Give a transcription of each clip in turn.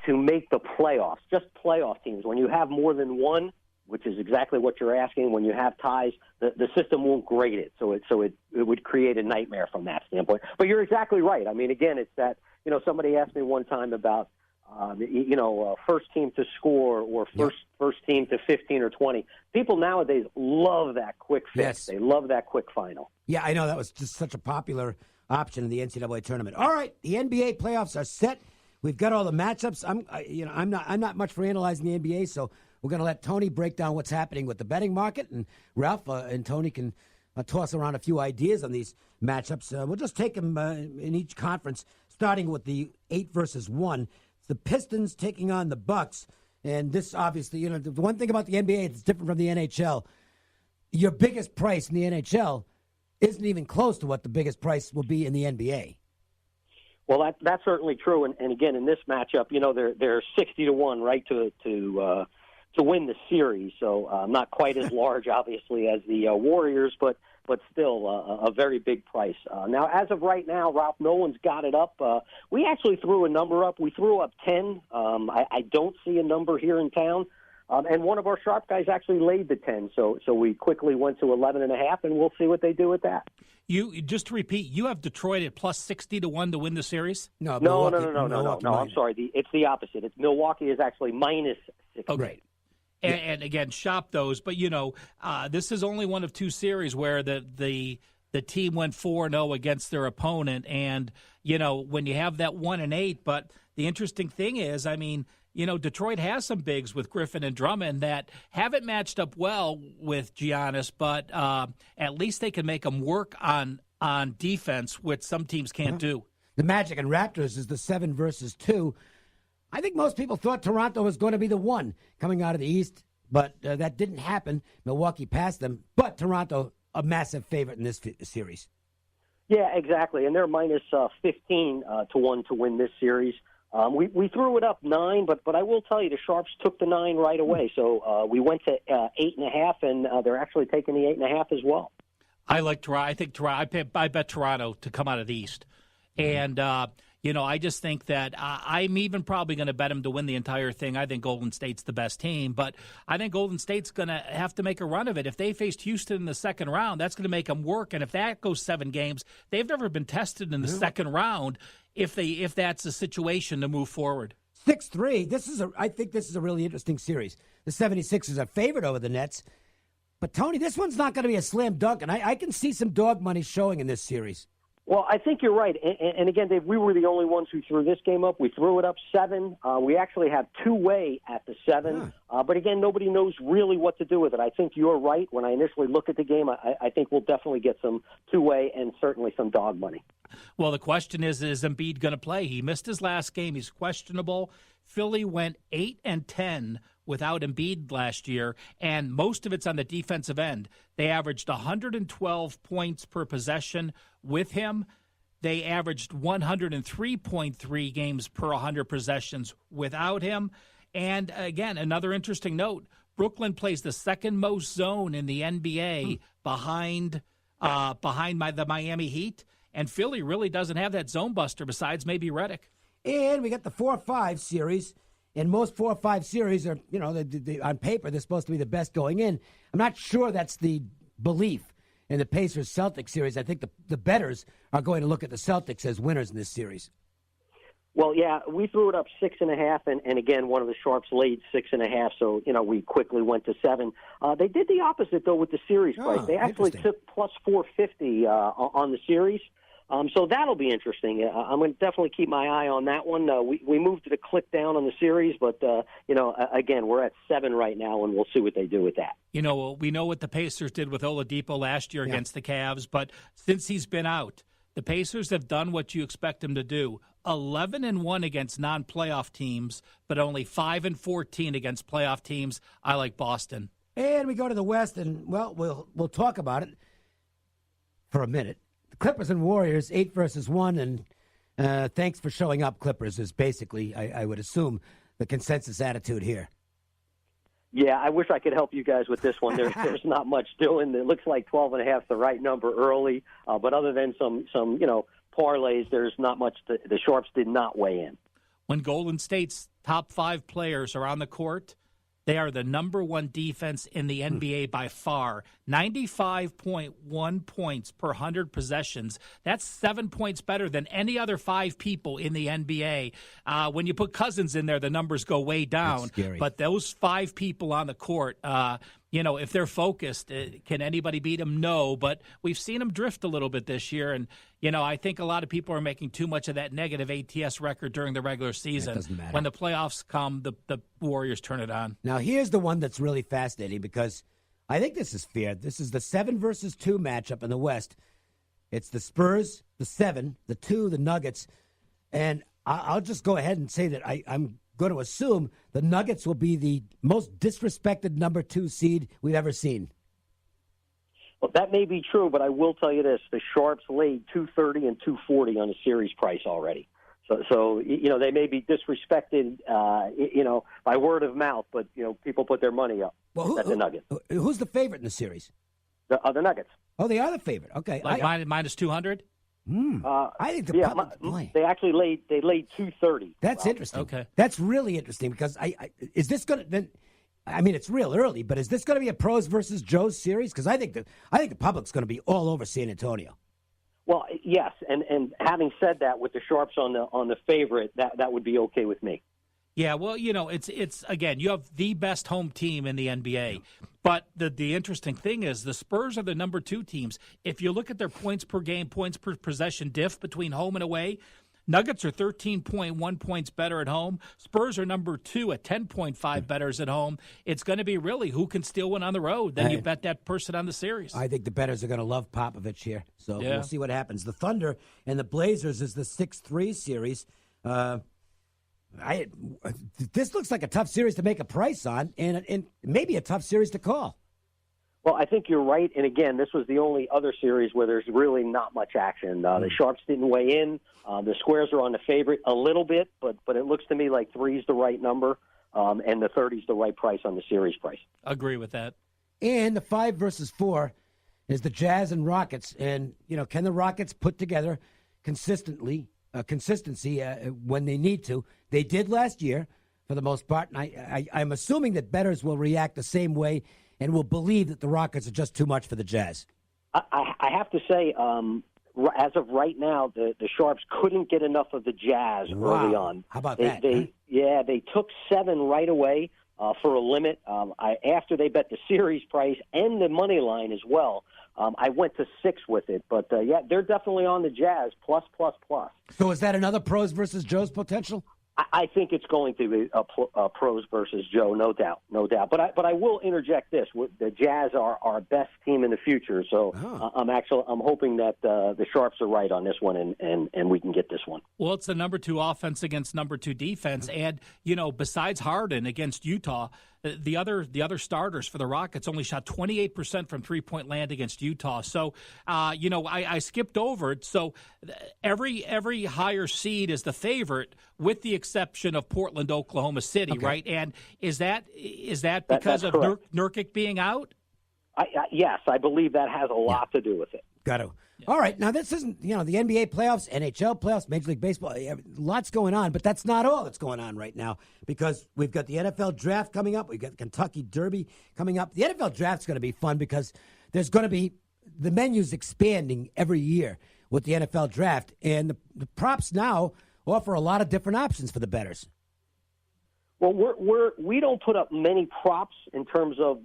to make the playoffs, just playoff teams. When you have more than one, which is exactly what you're asking, when you have ties, the system won't grade it. So it would create a nightmare from that standpoint. But you're exactly right. I mean, again, it's that, somebody asked me one time about, first team to score or first team to 15 or 20. People nowadays love that quick fix. Yes. They love that quick final. Yeah, I know that was just such a popular option in the NCAA tournament. All right, the NBA playoffs are set. We've got all the matchups. I'm not much for analyzing the NBA, so we're going to let Tony break down what's happening with the betting market, and Ralph and Tony can toss around a few ideas on these matchups. We'll just take them in each conference, starting with the 8 versus 1. The Pistons taking on the Bucks, and this obviously, the one thing about the NBA that's different from the NHL, your biggest price in the NHL isn't even close to what the biggest price will be in the NBA. Well, that's certainly true, and again in this matchup, they're 60-1, right, to win the series. So not quite as large, obviously, as the Warriors, but still a very big price. Now, as of right now, Ralph, no one's got it up. We actually threw a number up. We threw up 10. I don't see a number here in town. And one of our sharp guys actually laid the 10. So we quickly went to 11.5, and we'll see what they do with that. You just to repeat, you have Detroit at plus 60-1 to win the series? No. I'm sorry. It's the opposite. It's Milwaukee is actually minus 60. Okay. And again, shop those. But, this is only one of two series where the team went 4-0 against their opponent. And, when you have that 1-8, but the interesting thing is, Detroit has some bigs with Griffin and Drummond that haven't matched up well with Giannis, but at least they can make them work on defense, which some teams can't do. The Magic and Raptors is the 7 versus 2. I think most people thought Toronto was going to be the 1 coming out of the East, but that didn't happen. Milwaukee passed them, but Toronto a massive favorite in this series. Yeah, exactly, and they're minus 15 to 1 to win this series. We threw it up 9, but I will tell you the Sharps took the 9 right away. So we went to 8.5, and they're actually taking the 8.5 as well. I like Toronto. I think Toronto. I bet Toronto to come out of the East, and I just think that I'm even probably going to bet them to win the entire thing. I think Golden State's the best team, but I think Golden State's going to have to make a run of it. If they faced Houston in the second round, that's going to make them work. And if that goes 7 games, they've never been tested in the second round. If that's a situation to move forward. 6-3. I think this is a really interesting series. The 76ers are favored over the Nets. But, Tony, this one's not going to be a slam dunk, and I can see some dog money showing in this series. Well, I think you're right. And again, Dave, we were the only ones who threw this game up. We threw it up 7. We actually have 2-way at the 7. But again, nobody knows really what to do with it. I think you're right. When I initially look at the game, I think we'll definitely get some 2-way and certainly some dog money. Well, the question is Embiid going to play? He missed his last game. He's questionable. Philly went 8-10 without Embiid last year, and most of it's on the defensive end. They averaged 112 points per possession with him. They averaged 103.3 games per 100 possessions without him. And again, another interesting note, Brooklyn plays the second most zone in the NBA behind the Miami Heat, and Philly really doesn't have that zone buster besides maybe Redick. And we got the 4-5 series. And most 4-5 series are, on paper, they're supposed to be the best going in. I'm not sure that's the belief in the Pacers-Celtics series. I think the bettors are going to look at the Celtics as winners in this series. Well, yeah, we threw it up 6.5, and again, one of the Sharps laid 6.5, so, we quickly went to 7. They did the opposite, though, with the series price. They actually took plus 450 on the series. So that'll be interesting. I'm going to definitely keep my eye on that one. We moved it a click down on the series, but, again, we're at 7 right now, and we'll see what they do with that. We know what the Pacers did with Oladipo last year against the Cavs, but since he's been out, the Pacers have done what you expect them to do. 11-1 against non-playoff teams, but only 5-14 against playoff teams. I like Boston. And we go to the West, and, we'll talk about it for a minute. Clippers and Warriors, 8 versus 1, and thanks for showing up, Clippers, is basically, I would assume, the consensus attitude here. Yeah, I wish I could help you guys with this one. There's not much doing. It looks like 12.5 is the right number early, but other than some parlays, there's not much. The Sharps did not weigh in. when Golden State's top 5 players are on the court, they are the number 1 defense in the NBA by far. 95.1 points per 100 possessions. That's 7 points better than any other 5 people in the NBA. When you put Cousins in there, the numbers go way down. But those 5 people on the court, if they're focused, can anybody beat them? No, but we've seen them drift a little bit this year. And, I think a lot of people are making too much of that negative ATS record during the regular season. Doesn't matter. When the playoffs come, the Warriors turn it on. Now, here's the one that's really fascinating because I think this is fair. This is the 7 versus 2 matchup in the West. It's the Spurs, the 7, the 2, the Nuggets. And I'll just go ahead and say that I'm going to assume the Nuggets will be the most disrespected number 2 seed we've ever seen. Well, that may be true, but I will tell you this. The Sharps laid 230 and 240 on the series price already. So they may be disrespected, by word of mouth, but, people put their money up at the Nuggets. Who's the favorite in the series? The Nuggets. Oh, they are the favorite. Okay. Minus 200? I think the public play. They actually laid 230. That's interesting. Okay. That's really interesting because is this going to then? I mean, it's real early, but is this going to be a pros versus Joes series? Because I think the public's going to be all over San Antonio. Well, yes, and having said that, with the Sharps on the favorite, that would be okay with me. Yeah, well, it's again, you have the best home team in the NBA. But the interesting thing is the Spurs are the number 2 teams. If you look at their points per game, points per possession diff between home and away, Nuggets are 13.1 points better at home. Spurs are number 2 at 10.5 bettors at home. It's going to be really who can steal one on the road. Then you bet that person on the series. I think the bettors are going to love Popovich here. So We'll see what happens. The Thunder and the Blazers is the 6-3 series. This looks like a tough series to make a price on and maybe a tough series to call. Well, I think you're right. And again, this was the only other series where there's really not much action. The Sharps didn't weigh in. The squares are on the favorite a little bit, but it looks to me like 3 is the right number, and the 30 is the right price on the series price. Agree with that. And the 5 versus 4 is the Jazz and Rockets. And, can the Rockets put together consistency when they need to? They did last year for the most part. And I'm assuming that bettors will react the same way and will believe that the Rockets are just too much for the Jazz. I have to say, as of right now, the Sharps couldn't get enough of the Jazz early on. How about that? They took 7 right away for a limit. After they bet the series price and the money line as well, I went to 6 with it. But, they're definitely on the Jazz, plus. So is that another pros versus Joes potential? I think it's going to be a pros versus Joe, no doubt. But I will interject this: the Jazz are our best team in the future. So I'm hoping that the Sharps are right on this one, and we can get this one. Well, it's the number 2 offense against number 2 defense, and besides Harden against Utah, the other starters for the Rockets only shot 28% from 3-point land against Utah. So, I skipped over it. So every higher seed is the favorite, with the exception of Portland, Oklahoma City, right? And is that because of Nurkic being out? Yes, I believe that has a lot to do with it. Got to. Yeah. All right. Now, this isn't, the NBA playoffs, NHL playoffs, Major League Baseball. Lots going on, but that's not all that's going on right now because we've got the NFL draft coming up. We've got the Kentucky Derby coming up. The NFL draft's going to be fun because there's going to be the menu's expanding every year with the NFL draft, and the props now offer a lot of different options for the bettors. Well, we don't put up many props in terms of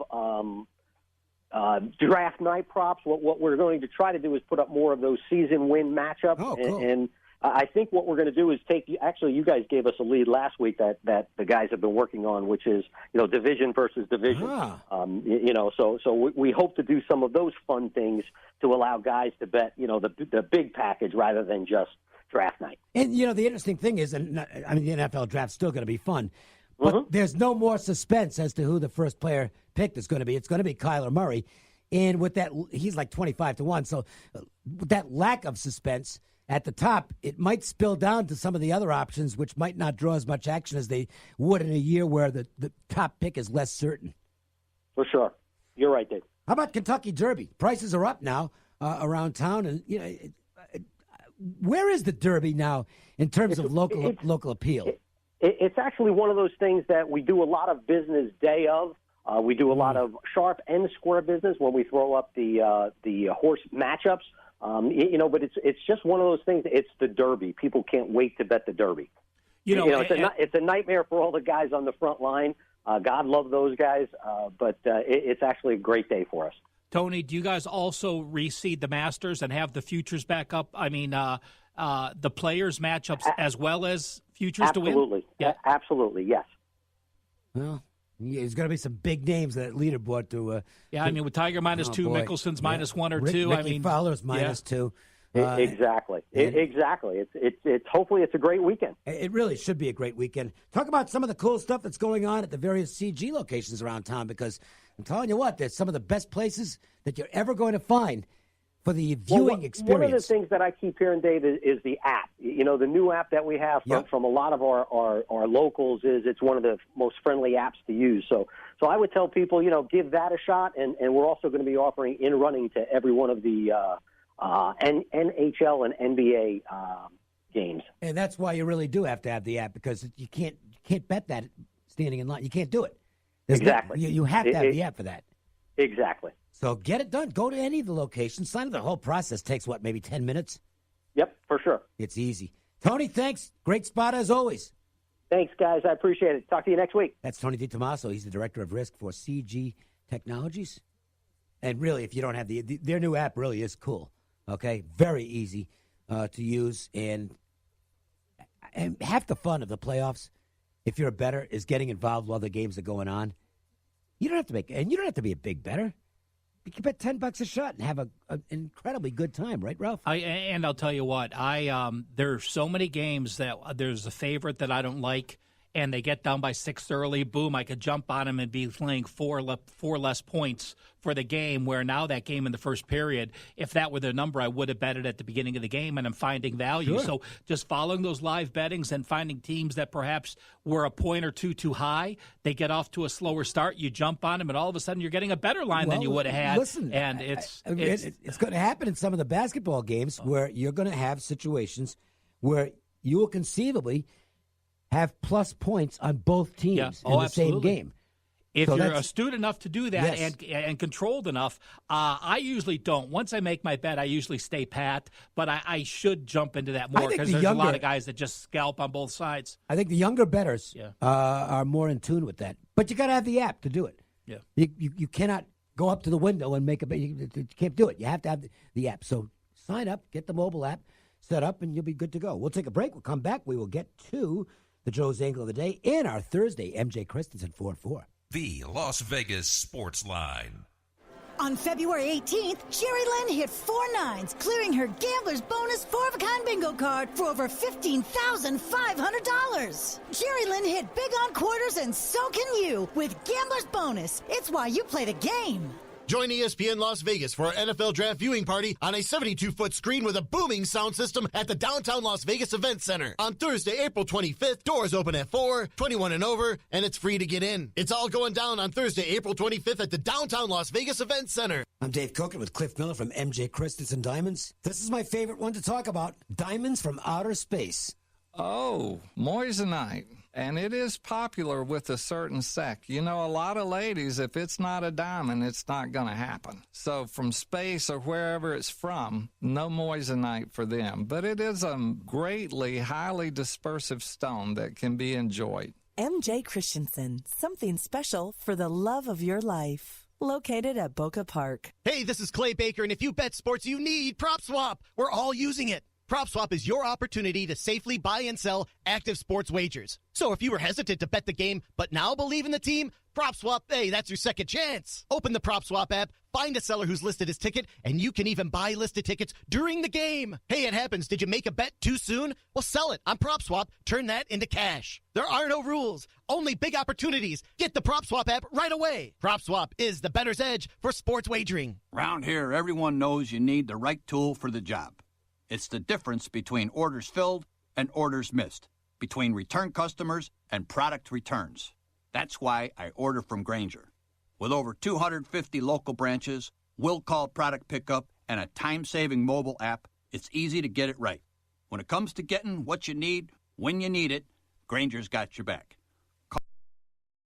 draft night props. What we're going to try to do is put up more of those season win matchups. Oh, cool. And I think what we're going to do is you guys gave us a lead last week that the guys have been working on, which is, division versus division. So we hope to do some of those fun things to allow guys to bet, the big package rather than just draft night. And, the interesting thing is, the NFL draft's still going to be fun, but there's no more suspense as to who the first player picked is going to be. It's going to be Kyler Murray. And with that, he's like 25-1. So with that lack of suspense at the top, it might spill down to some of the other options, which might not draw as much action as they would in a year where the top pick is less certain. For sure. You're right, Dave. How about Kentucky Derby? Prices are up now around town. And, where is the Derby now in terms of local appeal? It's actually one of those things that we do a lot of business day of. We do a lot of sharp and square business when we throw up the horse matchups. But it's just one of those things. It's the Derby. People can't wait to bet the Derby. It's a nightmare for all the guys on the front line. God love those guys, but it's actually a great day for us. Tony, do you guys also reseed the Masters and have the futures back up? I mean, the players' matchups as well as futures to win? Absolutely. Yeah. Absolutely, yes. Well, there's going to be some big names that leaderboard to. I mean, with Tiger -2, Mickelson's -1 or 2. Ricky Fowler's -2. Exactly. Exactly. It's hopefully it's a great weekend. It really should be a great weekend. Talk about some of the cool stuff that's going on at the various CG locations around town, because I'm telling you what, there's some of the best places that you're ever going to find for the viewing experience. One of the things that I keep hearing, Dave, is the app. The new app that we have from a lot of our locals it's one of the most friendly apps to use. So I would tell people, give that a shot, and we're also going to be offering in running to every one of the NHL and NBA games. And that's why you really do have to have the app, because you can't bet that standing in line. You can't do it. Exactly. You have to have the app for that. Exactly. So get it done. Go to any of the locations. Sign up. The whole process takes, maybe 10 minutes? Yep, for sure. It's easy. Tony, thanks. Great spot as always. Thanks, guys. I appreciate it. Talk to you next week. That's Tony DiTommaso. He's the Director of Risk for CG Technologies. And really, if you don't have their new app really is cool. Okay? Very easy to use. And half the fun of the playoffs, if you're a bettor, is getting involved while the games are going on. You don't have to be a big bettor. You can bet $10 a shot and have an incredibly good time, right, Ralph? And I'll tell you what, there are so many games that there's a favorite that I don't like, and they get down by 6 early. Boom! I could jump on them and be playing four less points for the game. Where now that game in the first period, if that were the number, I would have bet it at the beginning of the game, and I'm finding value. Sure. So just following those live bettings and finding teams that perhaps were a point or two too high, they get off to a slower start. You jump on them, and all of a sudden you're getting a better line than you would have had. Listen, and it's going to happen in some of the basketball games where you're going to have situations where you will conceivably have plus points on both teams in the same game. If you're astute enough to do that and controlled enough, I usually don't. Once I make my bet, I usually stay pat, but I should jump into that more because there's a lot of guys that just scalp on both sides. I think the younger bettors are more in tune with that. But you got to have the app to do it. Yeah, you cannot go up to the window and make a bet. You can't do it. You have to have the app. So sign up, get the mobile app set up, and you'll be good to go. We'll take a break. We'll come back. We will get to the Joe's Angle of the Day in our Thursday MJ Christensen 4-4. The Las Vegas Sports Line. On February 18th, Jerry Lynn hit 4 nines, clearing her Gambler's Bonus 4-of-a-kind bingo card for over $15,500. Jerry Lynn hit big on quarters, and so can you with Gambler's Bonus. It's why you play the game. Join ESPN Las Vegas for our NFL Draft viewing party on a 72-foot screen with a booming sound system at the Downtown Las Vegas Event Center. On Thursday, April 25th, doors open at 4, 21 and over, and it's free to get in. It's all going down on Thursday, April 25th at the Downtown Las Vegas Event Center. I'm Dave Cokin with Cliff Miller from MJ Christensen Diamonds. This is my favorite one to talk about, diamonds from outer space. Oh, moissanite. And it is popular with a certain sect. A lot of ladies, if it's not a diamond, it's not going to happen. So from space or wherever it's from, no moissanite for them. But it is a greatly, highly dispersive stone that can be enjoyed. MJ Christensen, something special for the love of your life. Located at Boca Park. Hey, this is Clay Baker, and if you bet sports, you need PropSwap. We're all using it. PropSwap is your opportunity to safely buy and sell active sports wagers. So if you were hesitant to bet the game but now believe in the team, PropSwap, hey, that's your second chance. Open the PropSwap app, find a seller who's listed his ticket, and you can even buy listed tickets during the game. Hey, it happens. Did you make a bet too soon? Well, sell it on PropSwap. Turn that into cash. There are no rules, only big opportunities. Get the PropSwap app right away. PropSwap is the bettor's edge for sports wagering. Around here, everyone knows you need the right tool for the job. It's the difference between orders filled and orders missed, between return customers and product returns. That's why I order from Grainger. With over 250 local branches, will-call product pickup, and a time-saving mobile app, it's easy to get it right. When it comes to getting what you need, when you need it, Granger's got your back.